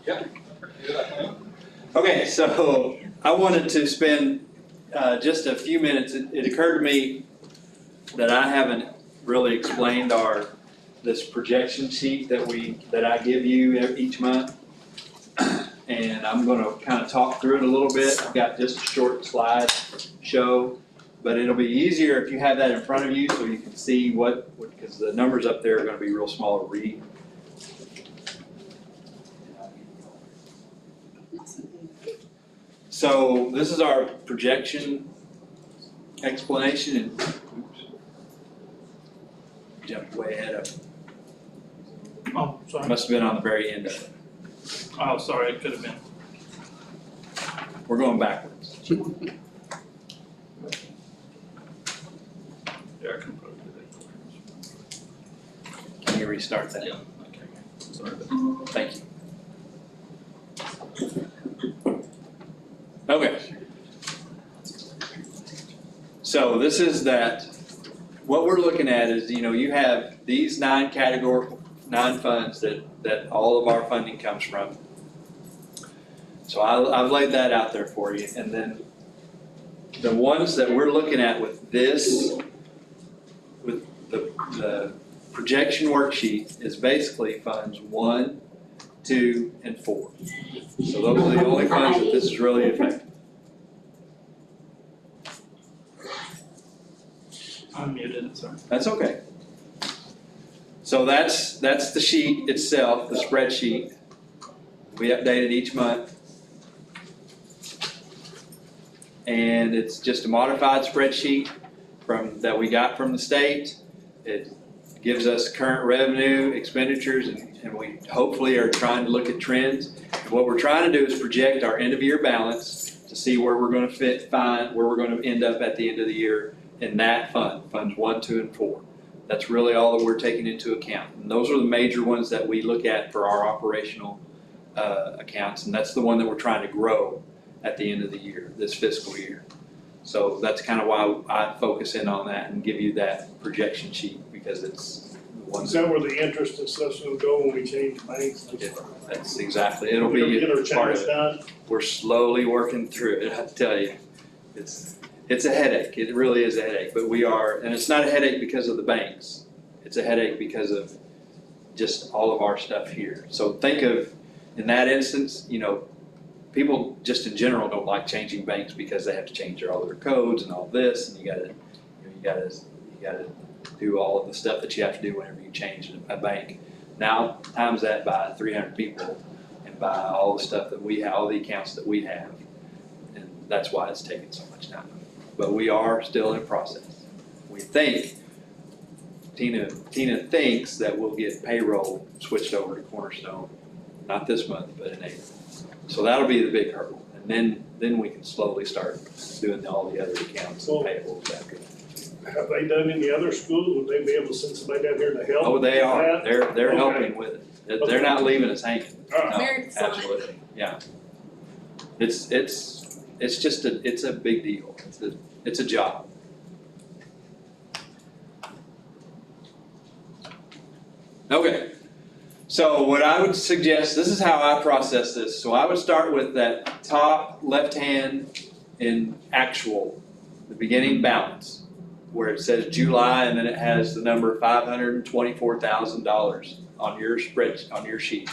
Yeah. Okay, so I wanted to spend just a few minutes. It occurred to me that I haven't really explained this projection sheet that I give you each month. And I'm going to kind of talk through it a little bit. I've got just a short slide show, but it'll be easier if you have that in front of you so you can see because the numbers up there are going to be real small to read. So this is our projection explanation, and jumped way ahead of it. Oh, sorry. Must have been on the very end of it. Oh, sorry, it could have been. We're going backwards. Yeah, I can probably do that. Can you restart that? Yeah, okay. Sorry about that. Thank you. Okay. So this is what we're looking at is, you have these 9 funds that all of our funding comes from. So I've laid that out there for you. And then the ones that we're looking at with the projection worksheet is basically funds 1, 2, and 4. So those are the only funds that this is really affecting. I'm muted, sorry. That's okay. So that's the sheet itself, the spreadsheet. We update it each month. And it's just a modified spreadsheet that we got from the state. It gives us current revenue, expenditures, and we hopefully are trying to look at trends. And what we're trying to do is project our end of year balance to see where we're going to find where we're going to end up at the end of the year in that funds 1, 2, and 4. That's really all that we're taking into account. And those are the major ones that we look at for our operational accounts, and that's the one that we're trying to grow at the end of the year, this fiscal year. So that's kind of why I focus in on that and give you that projection sheet, because it's the one. Is that where the interest and stuff's gonna go when we change banks? That's exactly, it'll We're gonna be get our part of changes it. done? We're slowly working through it, I tell you. It's a headache, it really is a headache, but we are, and it's not a headache because of the banks. It's a headache because of just all of our stuff here. So think of, in that instance, people just in general don't like changing banks because they have to change all their codes and all this, and you gotta do all of the stuff that you have to do whenever you change a bank. Now times that by 300 people and by all the stuff that we have, all the accounts that we have, and that's why it's taking so much time. But we are still in process. We think, Tina thinks that we'll get payroll switched over to Cornerstone, not this month, but in April. So that'll be the big hurdle, and then we can slowly start doing all the other accounts and payables after that. Have they done any other schools? Would they be able to send somebody down here to help? Oh, they are. with that? They're Okay. helping with it. They're not leaving us hanging. All right. No, Very exciting. absolutely, yeah. It's just it's a big deal. It's a job. Okay. So what I would suggest, this is how I process this. So I would start with that top left hand in actual, the beginning balance, where it says July and then it has the number $524,000 on your sheet.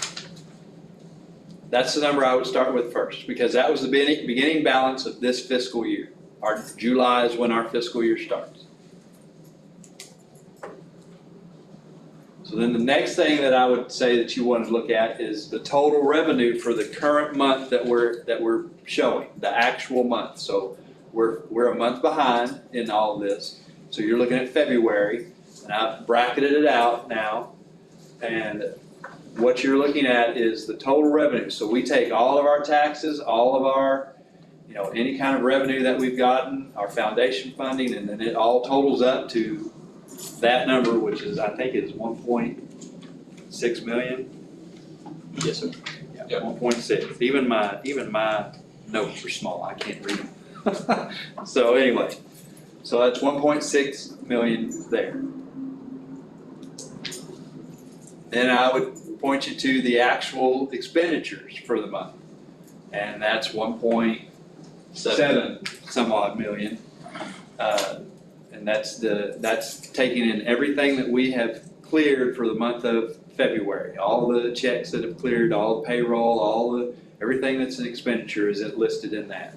That's the number I would start with first, because that was the beginning balance of this fiscal year. Our July is when our fiscal year starts. So then the next thing that I would say that you want to look at is the total revenue for the current month that we're showing, the actual month. So we're a month behind in all of this. So you're looking at February, and I've bracketed it out now, and what you're looking at is the total revenue. So we take all of our taxes, all of our, any kind of revenue that we've gotten, our foundation funding, and then it all totals up to that number, which is, I think is 1.6 million. Yes, sir. Yeah, 1.6. Even my notes are small. I can't read them. So anyway, so that's 1.6 million there. Then I would point you to the actual expenditures for the month. And that's 1.7 some odd million. And that's taking in everything that we have cleared for the month of February. All the checks that have cleared, all the payroll, everything that's an expenditure is listed in that.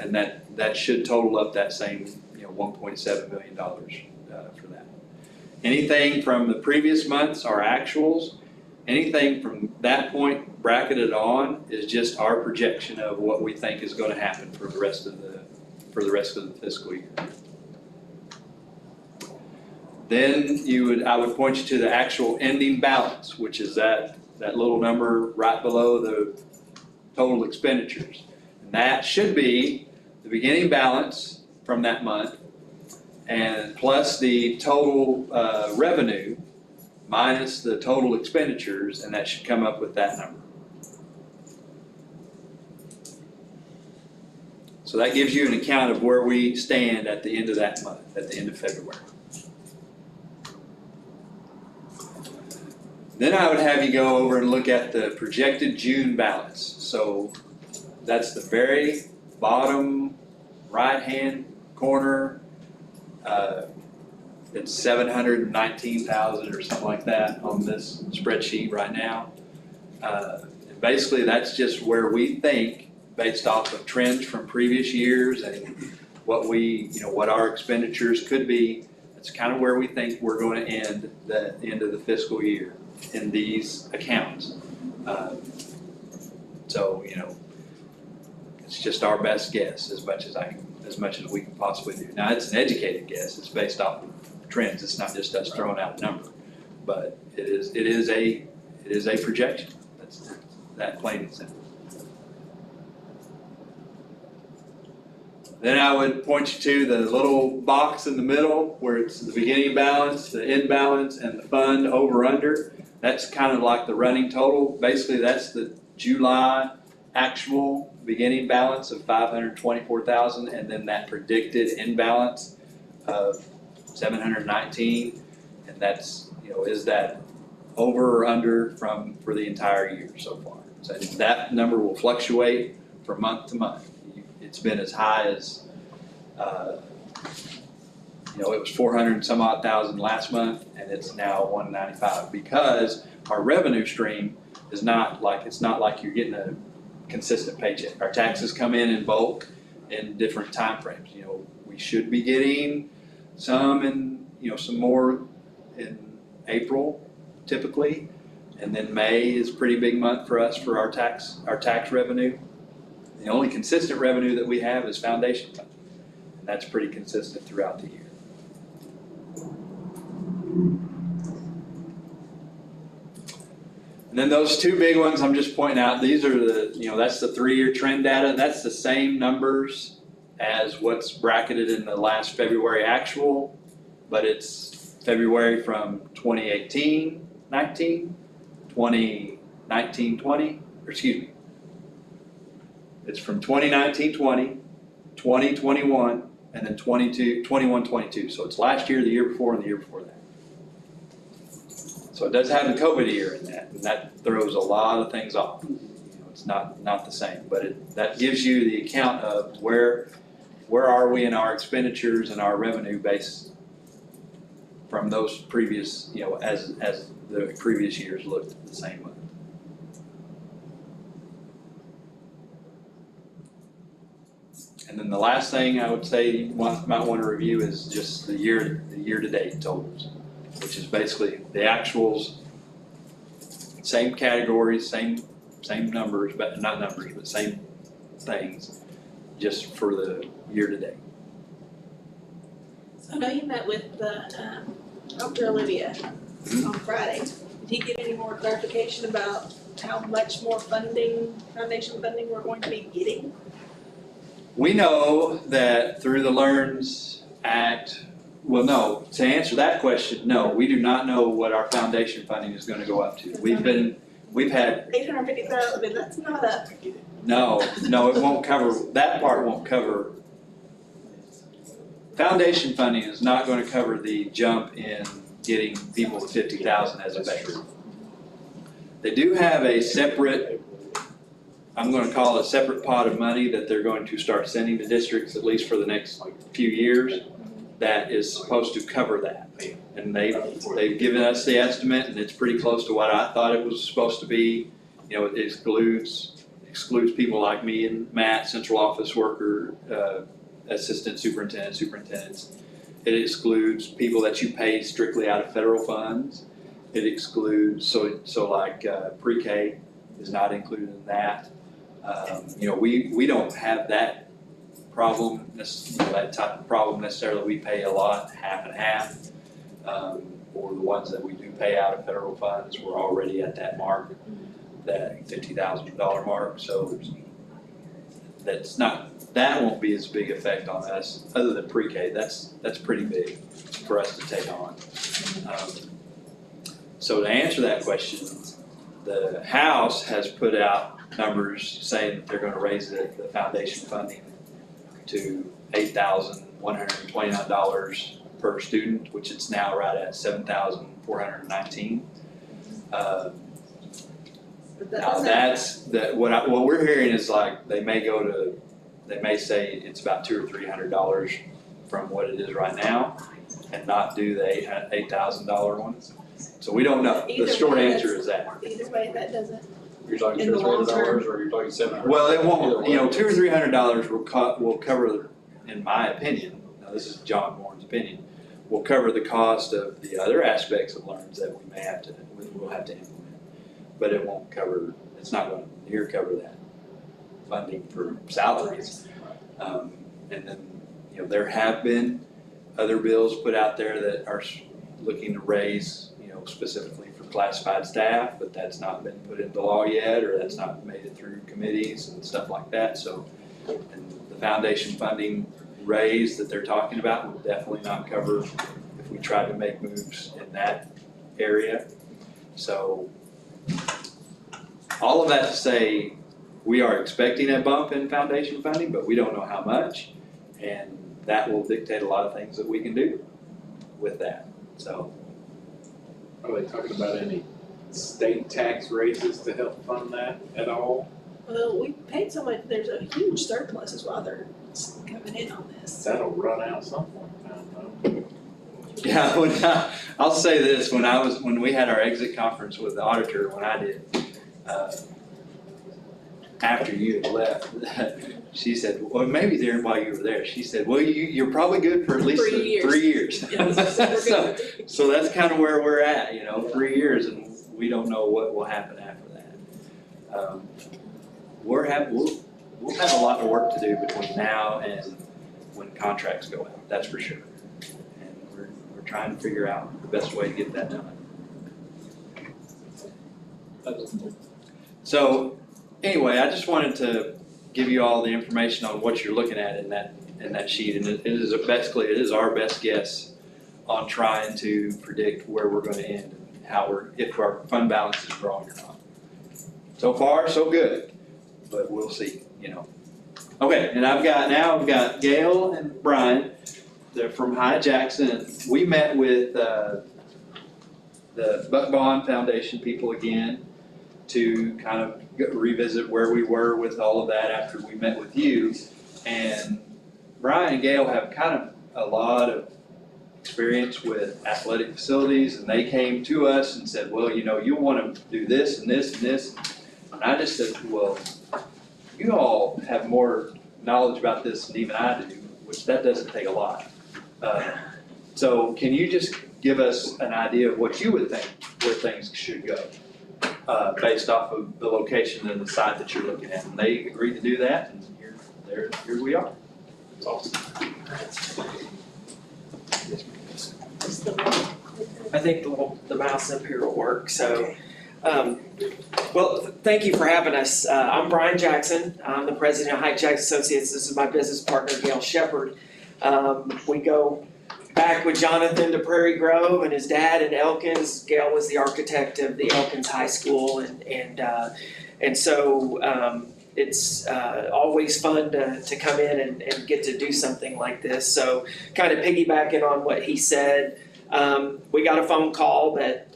And that should total up that same, $1.7 million for that. Anything from the previous months are actuals. Anything from that point bracketed on is just our projection of what we think is going to happen for the rest of the fiscal year. Then I would point you to the actual ending balance, which is that little number right below the total expenditures. And that should be the beginning balance from that month, and plus the total revenue minus the total expenditures, and that should come up with that number. So that gives you an account of where we stand at the end of that month, at the end of February. Then I would have you go over and look at the projected June balance. So that's the very bottom right-hand corner. It's 719,000 or something like that on this spreadsheet right now. And basically, that's just where we think, based off of trends from previous years and what our expenditures could be. That's kind of where we think we're going to end the end of the fiscal year in these accounts. So it's just our best guess as much as we can possibly do. Now it's an educated guess. It's based off of trends. It's not just us throwing out a number, but it is a projection. That's that plain and simple. Then I would point you to the little box in the middle where it's the beginning balance, the end balance, and the fund over under. That's kind of like the running total. Basically, that's the July actual beginning balance of 524,000, and then that predicted end balance of 719, and that's is that over or under for the entire year so far. So that number will fluctuate from month to month. It's been as high as it was 400 and some odd thousand last month, and it's now 195 because our revenue stream is not like you're getting a consistent paycheck. Our taxes come in bulk in different time frames. We should be getting some some more in April typically, and then May is a pretty big month for us for our tax revenue. The only consistent revenue that we have is foundation funding, and that's pretty consistent throughout the year. And then those two big ones I'm just pointing out, these are that's the 3-year trend data. That's the same numbers as what's bracketed in the last February actual, but it's February from 2018-19, 2019-20, or excuse me. It's from 2019-20, 2021, and then 21-22. So it's last year, the year before, and the year before that. So it does have the COVID year in that, and that throws a lot of things off. It's not the same, but that gives you the account of where are we in our expenditures and our revenue base from those previous, as the previous years looked the same month. And then the last thing I would say you might want to review is just the year-to-date totals, which is basically the actuals, same categories, same numbers, but not numbers, but same things, just for the year-to-date. So I know you met with Dr. Olivia on Friday. Did he give any more clarification about how much more foundation funding we're going to be getting? We know that through the LEARNS Act, well, no, to answer that question, no, we do not know what our foundation funding is going to go up to. We've had 850,000. That's not a. no, it won't cover, that part won't cover. Foundation funding is not going to cover the jump in getting people to 50,000 as a base. They do have a separate, I'm gonna call it a separate pot of money that they're going to start sending to districts, at least for the next few years, that is supposed to cover that. And they've given us the estimate, and it's pretty close to what I thought it was supposed to be. You know, it excludes people like me and Matt, central office worker, assistant superintendent, superintendents. It excludes people that you pay strictly out of federal funds. It excludes, so like pre-K is not included in that. You know, we don't have that problem, that type of problem necessarily. We pay a lot, half and half. Or the ones that we do pay out of federal funds, we're already at that mark, that $50,000 mark. So that won't be as big effect on us, other than pre-K. That's pretty big for us to take on. So to answer that question, the House has put out numbers saying that they're gonna raise the foundation funding to $8,129 per student, which it's now right at $7,419. Now what we're hearing is like they may say it's about $200 or $300 from what it is right now, and not do the $8,000 one. So we don't know. The short answer is that. Either way, that doesn't, You're talking In the $200 or long term. $300, or you're talking $700? Well, it won't. You know, $200 or $300 will cover, in my opinion. Now this is John Warren's opinion. Will cover the cost of the other aspects of LEARNs that we'll have to implement. But it won't cover, it's not going to near cover that funding for salaries. And then, you know, there have been other bills put out there that are looking to raise, you know, specifically for classified staff, but that's not been put into law yet, or that's not made it through committees and stuff like that. So, and the foundation funding raise that they're talking about will definitely not cover if we try to make moves in that area. So all of that to say, we are expecting a bump in foundation funding, but we don't know how much, and that will dictate a lot of things that we can do with that. So Are they talking about any state tax raises to help fund that at all? well, we paid so much, there's a huge surplus is why they're coming in on this. That'll run out some point, I don't know. yeah, I'll say this, when we had our exit conference with the auditor, when I did, after you had left, she said, well, maybe during while you were there, she said, well, you're probably good for at least 3 years. 3 years. Yeah, so So that's kind of where we're at, you know, 3 years, and we don't know what will happen after that. We'll have a lot of work to do between now and when contracts go out, that's for sure. And we're trying to figure out the best way to get that done. So anyway, I just wanted to give you all the information on what you're looking at in that sheet, and it is our best guess on trying to predict where we're going to end and if our fund balance is growing or not. So far, so good, but we'll see, you know. Okay, and I've got Gail and Brian. They're from Hyatt Jackson. We met with the Buck Bond Foundation people again to kind of revisit where we were with all of that after we met with you. And Brian and Gail have kind of a lot of experience with athletic facilities, and they came to us and said, well, you know, you want to do this and this and this. And I just said, well, you all have more knowledge about this than even I do, which that doesn't take a lot. So can you just give us an idea of what you would think where things should go based off of the location and the site that you're looking at? And they agreed to do that, and here we are. It's awesome. I think the mouse up here will work, so. Well, thank you for having us. I'm Brian Jackson. I'm the president of Hyatt Jackson Associates. This is my business partner, Gail Shepard. We go back with Jonathan to Prairie Grove and his dad in Elkins. Gail was the architect of the Elkins High School, and so it's always fun to come in and get to do something like this. So kind of piggybacking on what he said, we got a phone call that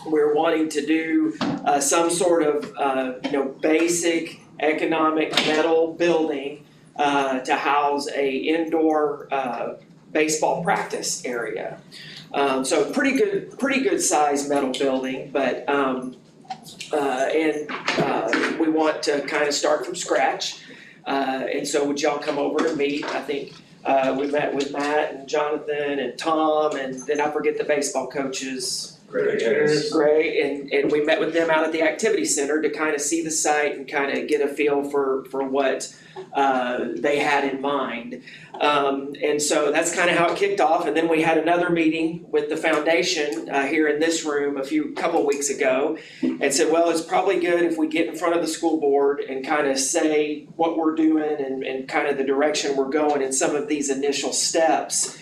we're wanting to do some sort of basic economic metal building to house a indoor baseball practice area. So pretty good sized metal building, but we want to kind of start from scratch. And so would y'all come over and meet? I think we met with Matt and Jonathan and Tom, and then I forget the baseball coaches. Great, and we met with them out at the activity center to kind of see the site and kind of get a feel for what they had in mind. And so that's kind of how it kicked off. And then we had another meeting with the foundation here in this room a couple weeks ago, and said, well, it's probably good if we get in front of the school board and kind of say what we're doing and kind of the direction we're going and some of these initial steps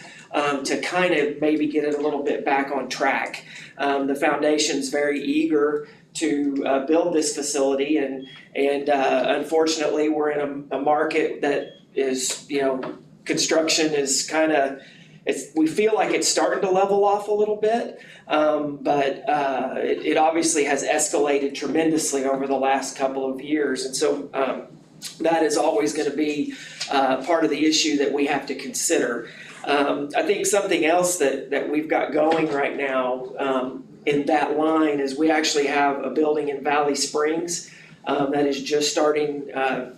to kind of maybe get it a little bit back on track. The foundation's very eager to build this facility, and unfortunately, we're in a market that is, construction is kind of, we feel like it's starting to level off a little bit, but it obviously has escalated tremendously over the last couple of years, and so that is always going to be part of the issue that we have to consider. I think something else that we've got going right now in that line is we actually have a building in Valley Springs that is just starting,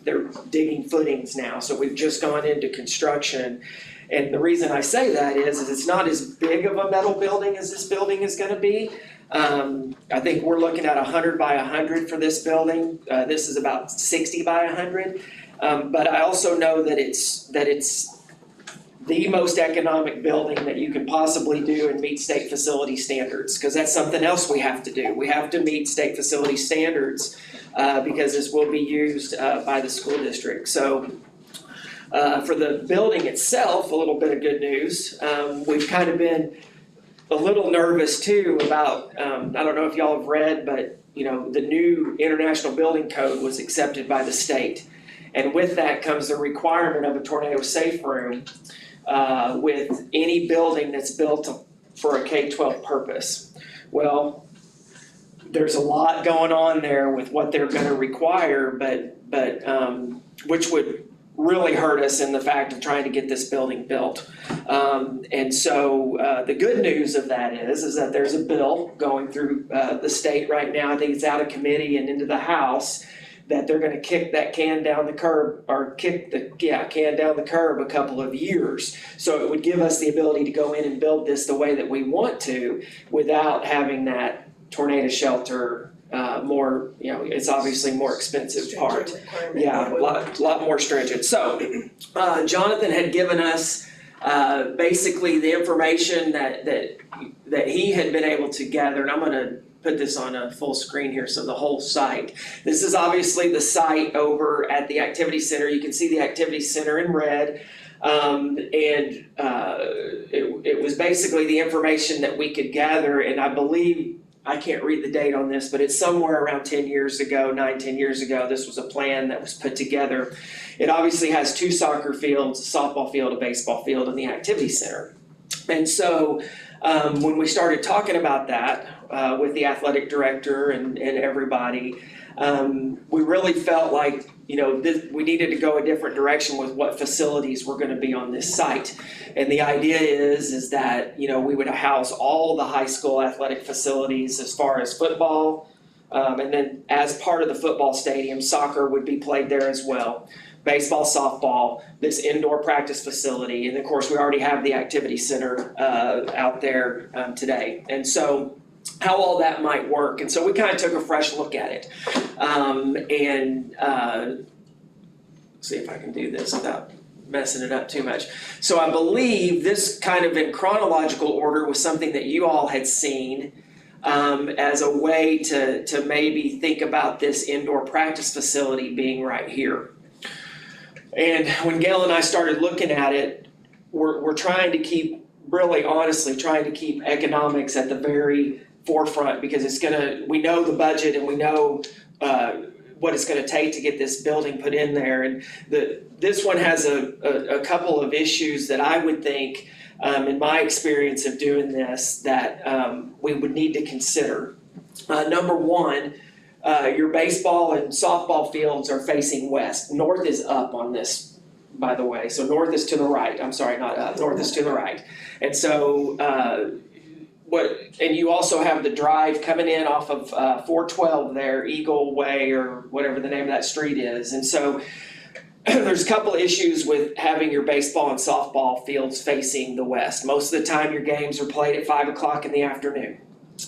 they're digging footings now, so we've just gone into construction. And the reason I say that is it's not as big of a metal building as this building is going to be. I think we're looking at 100 by 100 for this building. This is about 60 by 100. But I also know that it's the most economic building that you can possibly do and meet state facility standards, because that's something else we have to do. We have to meet state facility standards because this will be used by the school district. So for the building itself, a little bit of good news. We've kind of been a little nervous too about, I don't know if y'all have read, but the new International Building Code was accepted by the state. And with that comes the requirement of a tornado safe room with any building that's built for a K-12 purpose. Well, there's a lot going on there with what they're going to require, but which would really hurt us in the fact of trying to get this building built. And so the good news of that is that there's a bill going through the state right now. I think it's out of committee and into the House, that they're going to kick that can down the curb, or kick the can down the curb a couple of years. So it would give us the ability to go in and build this the way that we want to, without having that tornado shelter more, it's obviously more expensive part. Yeah, a lot more stringent. So Jonathan had given us basically the information that he had been able to gather, and I'm going to put this on a full screen here, so the whole site. This is obviously the site over at the activity center. You can see the activity center in red. It was basically the information that we could gather, and I believe, I can't read the date on this, but it's somewhere around 10 years ago, 10 years ago, this was a plan that was put together. It obviously has 2 soccer fields, a softball field, a baseball field, and the activity center. And so when we started talking about that with the athletic director and everybody, we really felt like we needed to go a different direction with what facilities were going to be on this site. And the idea is that we would house all the high school athletic facilities as far as football, and then as part of the football stadium, soccer would be played there as well. Baseball, softball, this indoor practice facility, and of course we already have the activity center out there today. And so how all that might work. And so we kind of took a fresh look at it. See if I can do this without messing it up too much. So I believe this kind of in chronological order was something that you all had seen as a way to maybe think about this indoor practice facility being right here. And when Gail and I started looking at it, we're trying to keep, really honestly, trying to keep economics at the very forefront, because we know the budget and we know what it's going to take to get this building put in there. And this one has a couple of issues that I would think in my experience of doing this, that we would need to consider. Number one, your baseball and softball fields are facing west. North is up on this, by the way. So north is to the right. I'm sorry, not up. North is to the right. And so and you also have the drive coming in off of 412 there, Eagle Way or whatever the name of that street is. And so there's a couple of issues with having your baseball and softball fields facing the west. Most of the time your games are played at 5 o'clock in the afternoon.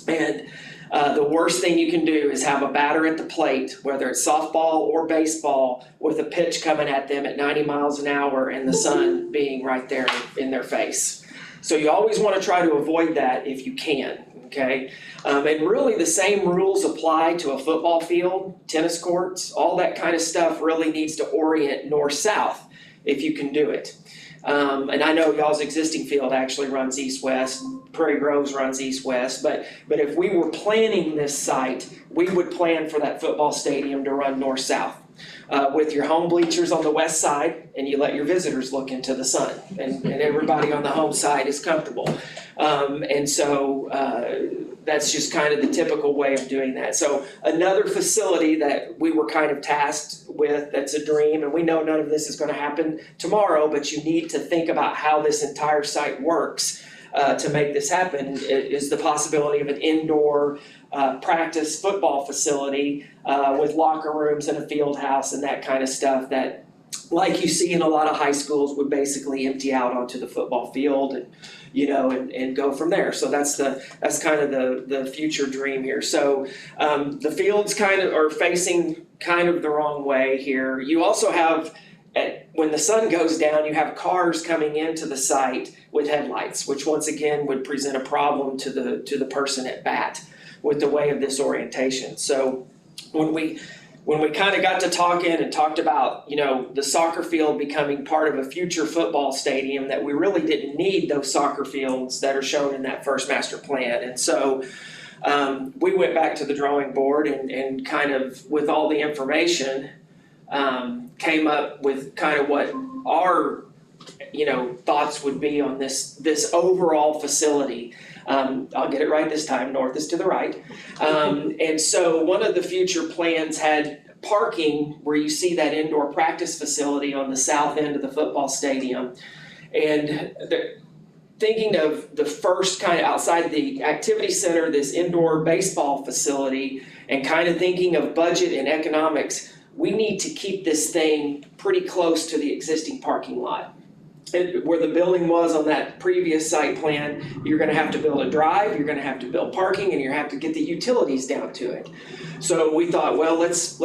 And the worst thing you can do is have a batter at the plate, whether it's softball or baseball, with a pitch coming at them at 90 miles an hour and the sun being right there in their face. So you always want to try to avoid that if you can, okay? And really the same rules apply to a football field, tennis courts, all that kind of stuff really needs to orient north-south if you can do it. And I know y'all's existing field actually runs east-west, Prairie Groves runs east-west, but if we were planning this site, we would plan for that football stadium to run north-south. With your home bleachers on the west side, and you let your visitors look into the sun, and everybody on the home side is comfortable. And so that's just kind of the typical way of doing that. So another facility that we were kind of tasked with, that's a dream, and we know none of this is going to happen tomorrow, but you need to think about how this entire site works to make this happen, is the possibility of an indoor practice football facility with locker rooms and a field house and that kind of stuff that, like you see in a lot of high schools, would basically empty out onto the football field and, you know, and go from there. So that's kind of the future dream here. So the fields kind of are facing kind of the wrong way here. You also have, when the sun goes down, you have cars coming into the site with headlights, which once again would present a problem to the person at bat with the way of this orientation. So when we kind of got to talking and talked about, you know, the soccer field becoming part of a future football stadium, that we really didn't need those soccer fields that are shown in that first master plan. And so we went back to the drawing board and kind of, with all the information, came up with kind of what our, you know, thoughts would be on this overall facility. I'll get it right this time, north is to the right. And so one of the future plans had parking where you see that indoor practice facility on the south end of the football stadium. And thinking of the first kind of outside the activity center, this indoor baseball facility, and kind of thinking of budget and economics, we need to keep this thing pretty close to the existing parking lot. Where the building was on that previous site plan, you're gonna have to build a drive, you're gonna have to build parking, and you have to get the utilities down to it. So we thought, well, let's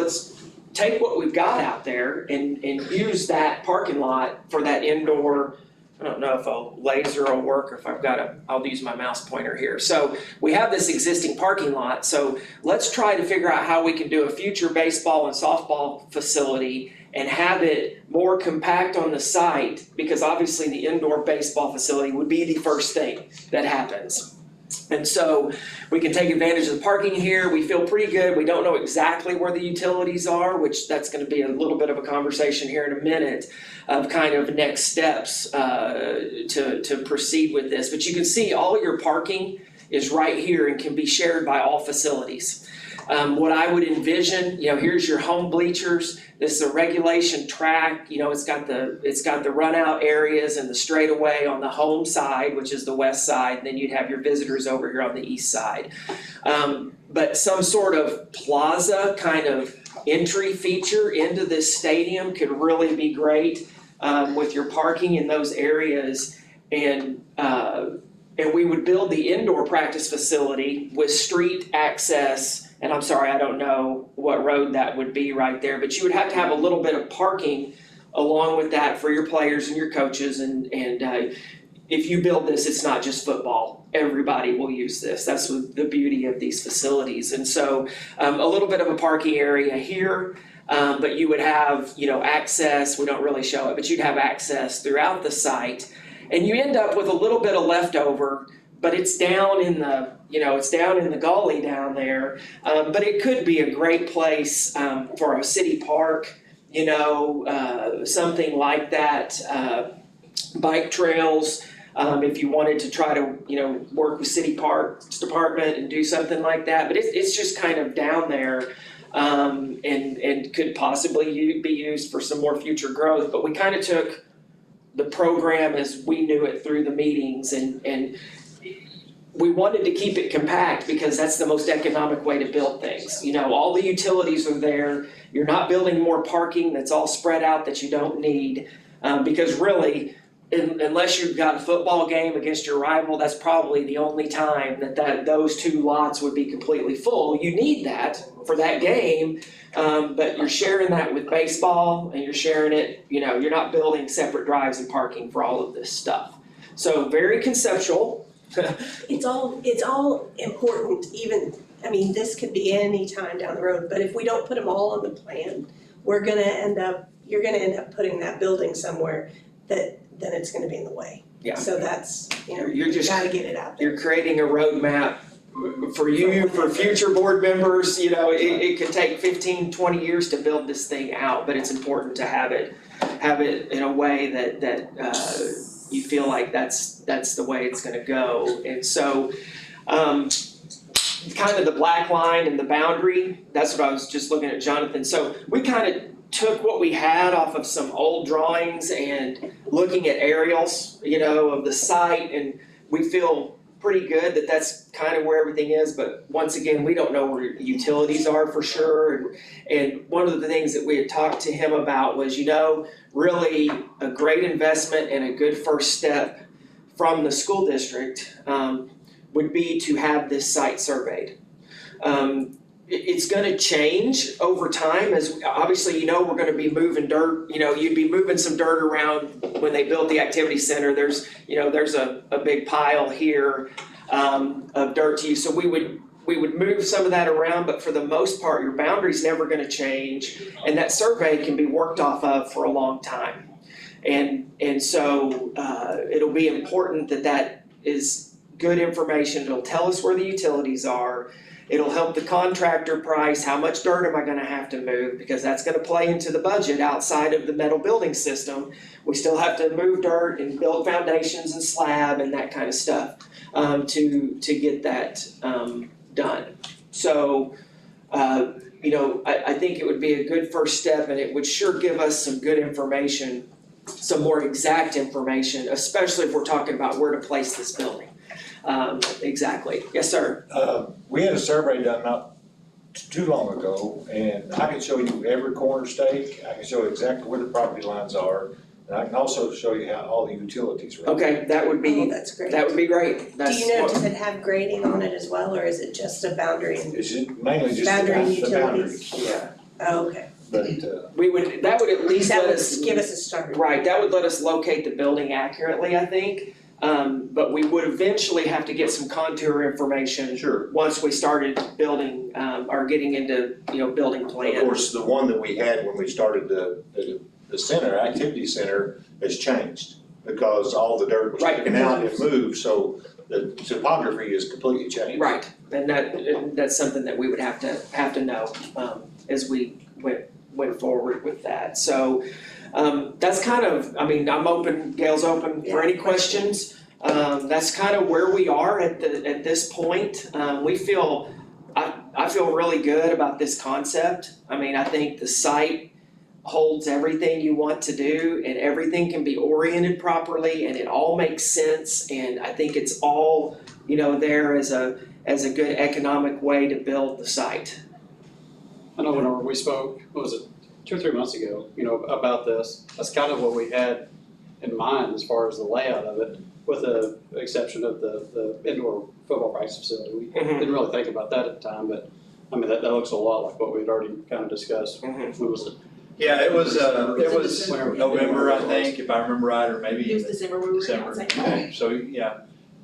take what we've got out there and use that parking lot for that indoor. I don't know if a laser will work, or if I'll use my mouse pointer here. So we have this existing parking lot, so let's try to figure out how we can do a future baseball and softball facility and have it more compact on the site, because obviously the indoor baseball facility would be the first thing that happens. And so we can take advantage of the parking here. We feel pretty good. We don't know exactly where the utilities are, which that's going to be a little bit of a conversation here in a minute of kind of next steps to proceed with this. But you can see all your parking is right here and can be shared by all facilities. What I would envision, you know, here's your home bleachers. This is a regulation track. You know, it's got the run out areas and the straightaway on the home side, which is the west side. And then you'd have your visitors over here on the east side. But some sort of plaza kind of entry feature into this stadium could really be great with your parking in those areas. And we would build the indoor practice facility with street access. And I'm sorry, I don't know what road that would be right there, but you would have to have a little bit of parking along with that for your players and your coaches. And if you build this, it's not just football. Everybody will use this. That's the beauty of these facilities. And so a little bit of a parking area here, but you would have, you know, access. We don't really show it, but you'd have access throughout the site. And you end up with a little bit of leftover, but it's down in the, you know, it's down in the gully down there. But it could be a great place for a city park, you know, something like that. Bike trails, if you wanted to try to, work with city parks department and do something like that, but it's just kind of down there. And could possibly be used for some more future growth, but we kind of took the program as we knew it through the meetings and we wanted to keep it compact because that's the most economic way to build things. All the utilities are there. You're not building more parking that's all spread out that you don't need. Because really, unless you've got a football game against your rival, that's probably the only time that those two lots would be completely full. You need that for that game, but you're sharing that with baseball and you're sharing it, you're not building separate drives and parking for all of this stuff. So very conceptual. It's all important, this could be any time down the road, but if we don't put them all on the plan, you're gonna end up putting that building somewhere that then it's gonna be in the way. Yeah. So that's, You're you just, gotta get it out there. you're creating a roadmap for you, for future board members, it could take 15, 20 years to build this thing out, but it's important to have it in a way that you feel like that's the way it's gonna go. And so, kind of the black line and the boundary, that's what I was just looking at, Jonathan. So we kind of took what we had off of some old drawings and looking at aerials, of the site, and we feel pretty good that that's kind of where everything is, but once again, we don't know where utilities are for sure. And one of the things that we had talked to him about was, really a great investment and a good first step from the school district would be to have this site surveyed. It's gonna change over time as obviously, we're gonna be moving dirt, you'd be moving some dirt around when they built the activity center. There's a big pile here of dirt to use. So we would move some of that around, but for the most part, your boundary's never gonna change. And that survey can be worked off of for a long time. And so it'll be important that is good information. It'll tell us where the utilities are. It'll help the contractor price, how much dirt am I gonna have to move, because that's gonna play into the budget outside of the metal building system. We still have to move dirt and build foundations and slab and that kind of stuff to get that done. So, I think it would be a good first step, and it would sure give us some good information, some more exact information, especially if we're talking about where to place this building. Exactly. Yes, sir. We had a survey done not too long ago, and I can show you every corner stake. I can show you exactly where the property lines are, and I can also show you how all the utilities are. Okay, that would Oh, be that's great. great. Do you know, does it have grading on it as well, or is it just a boundary and, It's mainly just Boundary and the boundaries, utilities. yeah, oh, okay. but, that would at least That let would us. give us a start. Right, that would let us locate the building accurately, I think. But we would eventually have to get some contour information sure. once we started building, or getting into, building Of plans. course, the one that we had when we started the center, activity center, has changed because all the dirt was Right. taken out and moved, so the topography is completely changed. Right, and that's something that we would have to know, as we went forward with that. So, that's kind of, I'm open, Gail's open for any questions. That's kind of where we are at this point. I feel really good about this concept. I think the site holds everything you want to do, and everything can be oriented properly, and it all makes sense, and I think it's all, there as a good economic way to build the site. I know whenever we spoke, what was it, 2 or 3 months ago, about this, that's kind of what we had in mind as far as the layout of it, with the exception of the indoor football practice facility. We didn't really think about that at the time, but that looks a lot like what we'd already kind of discussed. When was it? Yeah, it was December. November, I think, if I remember right, or maybe It was even December, we were December. outside. Okay, so, yeah.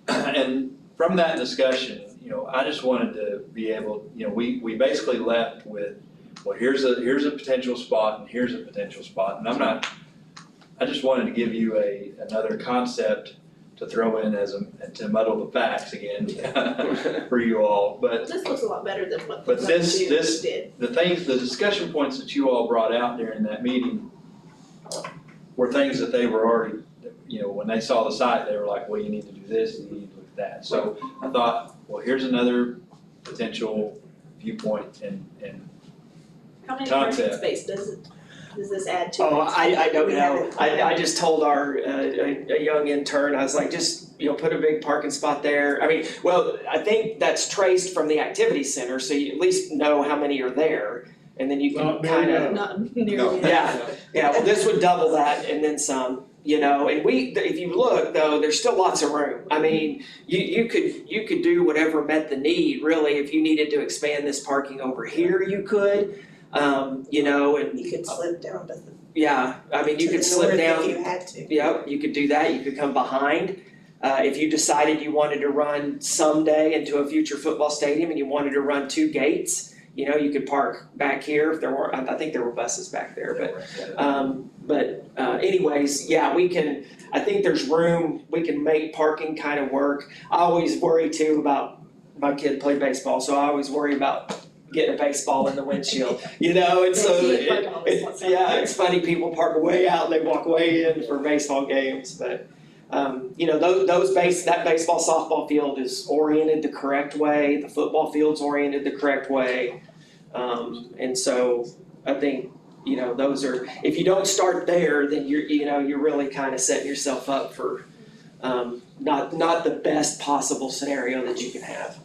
And from that discussion, I just wanted to be able, we basically left with, well, here's a potential spot and here's a potential spot. And I just wanted to give you another concept to throw in to muddle the facts again for you all. But This looks a lot better than what But the this- two this- did. the discussion points that you all brought out during that meeting were things that they were already when they saw the site, they were like, well, you need to do this, and you need to look at that. So I thought, well, here's another potential viewpoint and How many parking Concept. space does this add to? Oh, I don't We know. haven't- I just told our, a young intern, I was like, just, put a big parking spot there. I mean, well, I think that's traced from the activity center, so you at least know how many are there. And then you can Not very kind of, good. Not nearly. No. yeah, well, this would double that and then some, and if you look though, there's still lots of room. I mean, you could do whatever met the need, really. If you needed to expand this parking over here, you could, and You could slip down to the, yeah, I mean, you to the could slip north down. if you had to. Yep, you could do that, you could come behind. If you decided you wanted to run someday into a future football stadium and you wanted to run 2 gates, you could park back here if there were, I think there were buses back there, but anyways, yeah, I think there's room, we can make parking kind of work. I always worry too about, my kid played baseball, so I always worry about getting a baseball in the windshield, and so, it's funny, people park way out, they walk way in for baseball games, but, that baseball, softball field is oriented the correct way, the football field's oriented the correct way. And so I think, those are, if you don't start there, then you're really kind of setting yourself up for, not the best possible scenario that you can have.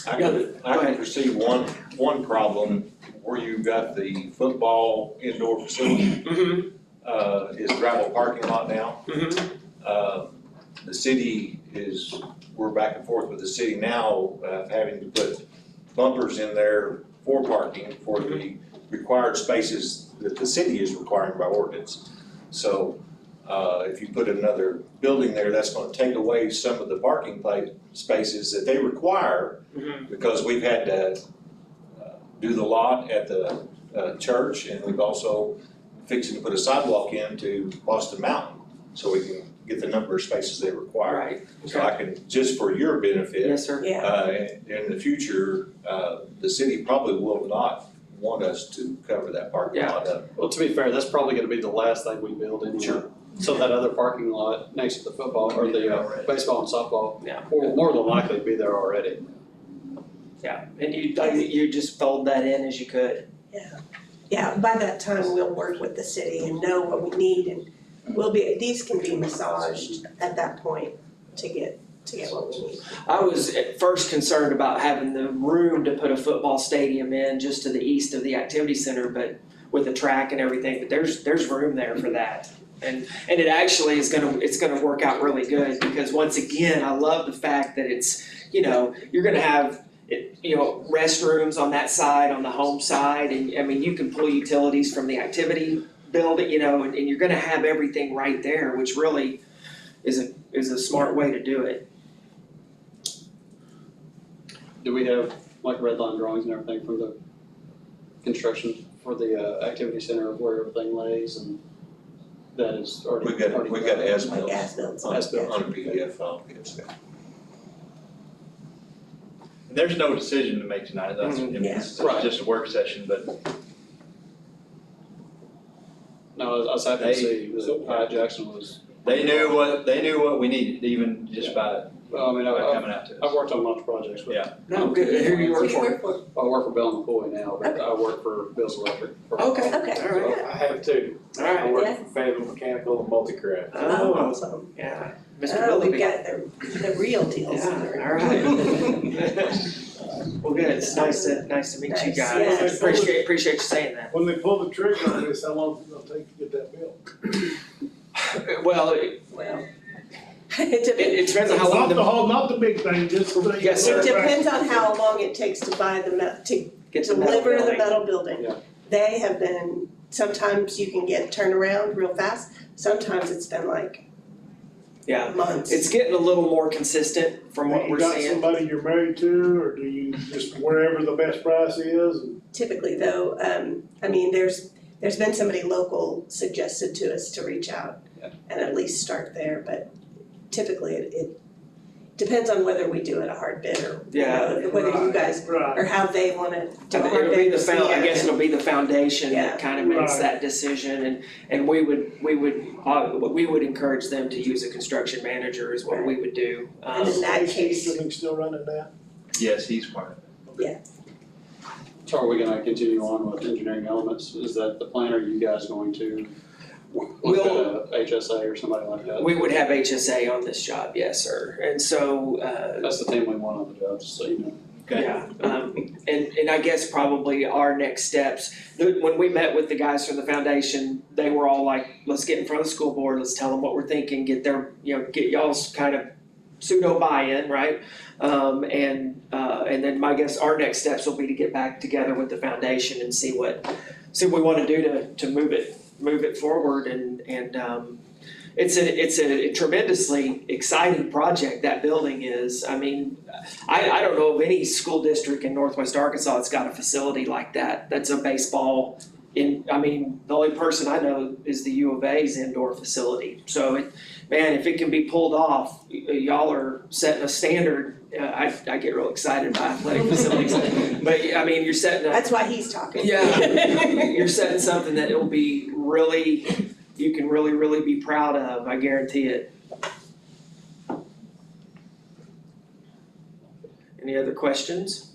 I can foresee one problem where you've got the football indoor facility, is gravel parking lot now. The city we're back and forth with the city now, having to put bumpers in there for parking for the required spaces that the city is requiring by ordinance. So, if you put another building there, that's gonna take away some of the parking spaces that they require, because we've had to do the lot at the church, and we've also fixing to put a sidewalk into Boston Mountain, so we can get the number of spaces they require. Right, So I can, just for your benefit, yes, sir. Yeah, in the future, the city probably will not want us to cover that parking lot up. Well, to be fair, that's probably gonna be the last thing we build anyway. Sure. So that other parking lot next to the football or the baseball and softball, Yeah. will more than likely be there already. Yeah, and you just fold that in as you could. yeah, by that time, we'll work with the city and know what we need, and these can be massaged at that point to get what we need. I was at first concerned about having the room to put a football stadium in just to the east of the activity center, but with the track and everything, but there's room there for that. And it actually it's gonna work out really good, because once again, I love the fact that it's, you're gonna have restrooms on that side, on the home side, and I mean, you can pull utilities from the activity building, and you're gonna have everything right there, which really is a smart way to do it. Do we have like red line drawings and everything from the construction for the activity center of where everything lays, and that is already? We've got as-built Like as-built. on As-built. a PDF file, yes. there's no decision to make tonight, it's Right. just a work session, but No, I was happy to see that Jackson was, they knew what we needed, even just by well, I mean, coming out to I've us. worked on a bunch of projects with. Yeah. No, good, who do you work Who do you for? work for? I work for Bell and McCoy now, but Okay. I work for Bill's Electric. Okay, Okay. all right, I have two. all I right. work Yeah. for Fayetteville Mechanical and Multicraft. Oh, Awesome. yeah, Mr. Oh, we've Willoughby. got the real deals. Yeah, all right. Well, good, it's nice to meet you Nice, guys, yes. appreciate you saying that. When they pull the trigger on this, how long is it gonna take to get that built? Well, Well, it depends on how long Not the big thing, just the thing. Yes, sir. It depends on how long it takes to buy to Get the metal deliver the building. metal building. Yeah. They have been, sometimes you can get turnaround real fast, sometimes it's been like Yeah, months. it's getting a little more consistent from what You we're got seeing. somebody you're married to, or do you just wherever the best price is? Typically though, I mean, there's been somebody local suggested to us to reach out Yeah. and at least start there, but typically it depends on whether we do it a hard bid or, you Yeah. know, whether you guys, Right. or how they wanna do a hard It'll be bid. the with the I guess it'll be the foundation Yeah. that kind of makes Right. that decision, and we would encourage them to use a construction manager is what we would do. And in that Is case, Easterling still running that? Yes, he's part of it. So are we gonna continue on with engineering elements? Is that the plan, or are you guys going to look at a HSA or somebody like that? We would have HSA on this job, yes, sir, and so, That's the team we want on the job, just so you know. Okay. yeah, and I guess probably our next steps, when we met with the guys from the foundation, they were all like, let's get in front of the school board, let's tell them what we're thinking, get their, get y'all's kind of pseudo buy-in, right? And then my guess our next steps will be to get back together with the foundation and see what we wanna do to move it forward and it's a tremendously exciting project, that building is. I mean, I don't know of any school district in Northwest Arkansas that's got a facility like that, that's a baseball I mean, the only person I know is the U of A's indoor facility. So man, if it can be pulled off, y'all are setting a standard. I get real excited about athletic facilities, but I mean, you're setting a. that's why he's talking. Yeah, you're setting something that it'll be really, you can really, really be proud of, I guarantee it. Any other questions?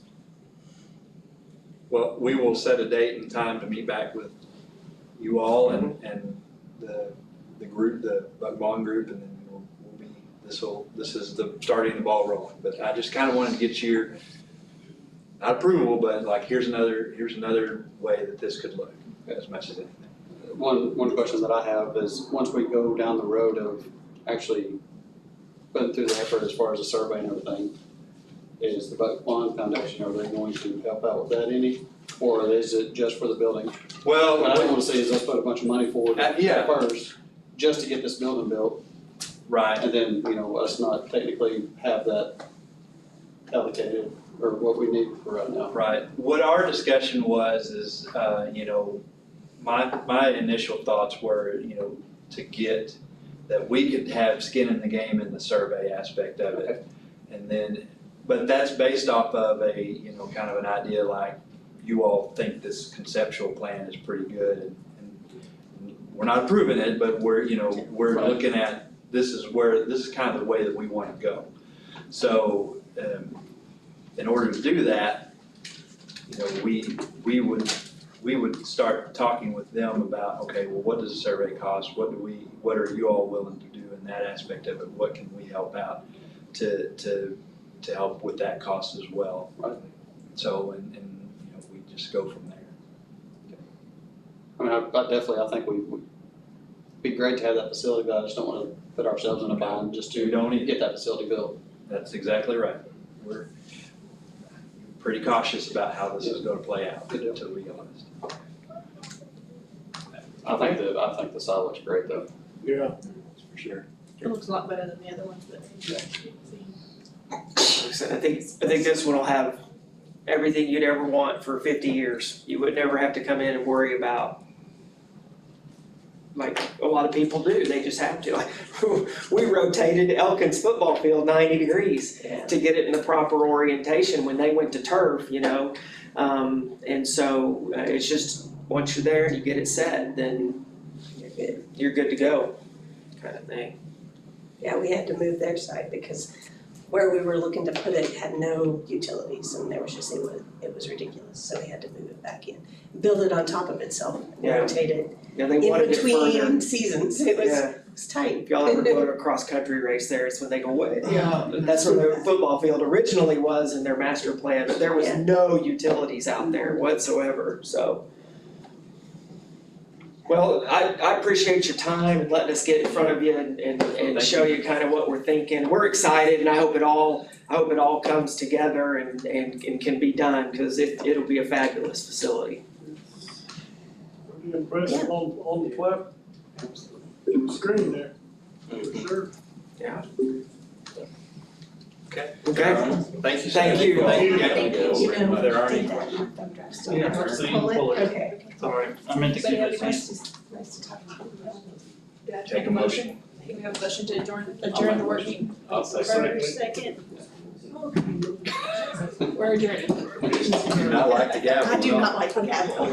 Well, we will set a date and time to meet back with you all and the group, the Buck Bond group, and then we'll be, this is the starting the ball rolling. But I just kind of wanted to get your, not approval, but like, here's another way that this could look, as much as anything. One question that I have is, once we go down the road of actually putting through the effort as far as the survey and everything, is the Buck Bond Foundation, are they going to help out with that any? Or is it just for the building? Well, What I don't wanna see is let's put a bunch of money forward yeah. first, just to get this building built, right, and then, us not technically have that allocated or what we need for right now. right. What our discussion was is, my initial thoughts were, to get, that we could have skin in the game in the survey aspect of it. And then, but that's based off of a, kind of an idea like, you all think this conceptual plan is pretty good, and we're not approving it, but we're Right. looking at, this is kind of the way that we wanna go. So, in order to do that, we would start talking with them about, okay, well, what does a survey cost? What are you all willing to do in that aspect of it? What can we help out to help with that cost as well? Right. So, and we just go from there. I mean, I think we'd be great to have that facility, but I just don't wanna put ourselves in a bind just You to don't either. get that facility built. That's exactly right. We're pretty cautious about how this is gonna play out, to be honest. I think the site looks great though. Yeah. For sure. It looks a lot better than the other ones that we've seen. So I think this one will have everything you'd ever want for 50 years. You would never have to come in and worry about, like a lot of people do, they just have to. We rotated Elkins football field 90 degrees to get it in the proper orientation when they went to turf, and so it's just, once you're there and you get it set, then you're good to go, kind of thing. Yeah, we had to move their side because where we were looking to put it had no utilities and there was just, it was ridiculous, so we had to move it back in. Build it on top of itself, Yeah. rotate it Yeah, they in wanted it further. between seasons, it Yeah. was tight. If y'all ever go to a cross-country race there, it's when they go, yeah, that's where their football field originally was in their master plan, but there was Yeah. no utilities out there whatsoever, so. Well, I appreciate your time and letting us get in front of you and show you kind of what we're thinking. We're excited and I hope it all comes together and can be done, cause it'll be a fabulous facility. Pretty impressive on the plat, the screen there, for sure. Okay. Thank you, sir. Thank you. You know, There are any did that in thumb drive, so Yeah, let's so you can pull it, pull it. okay. Sorry, I meant to Anybody keep have it any nice. questions? Nice to talk to you. Did I Take a motion. we have a motion to adjourn the work meeting? I'll say First, second. We're adjourned. Do not like the gavel. I do not like the gavel.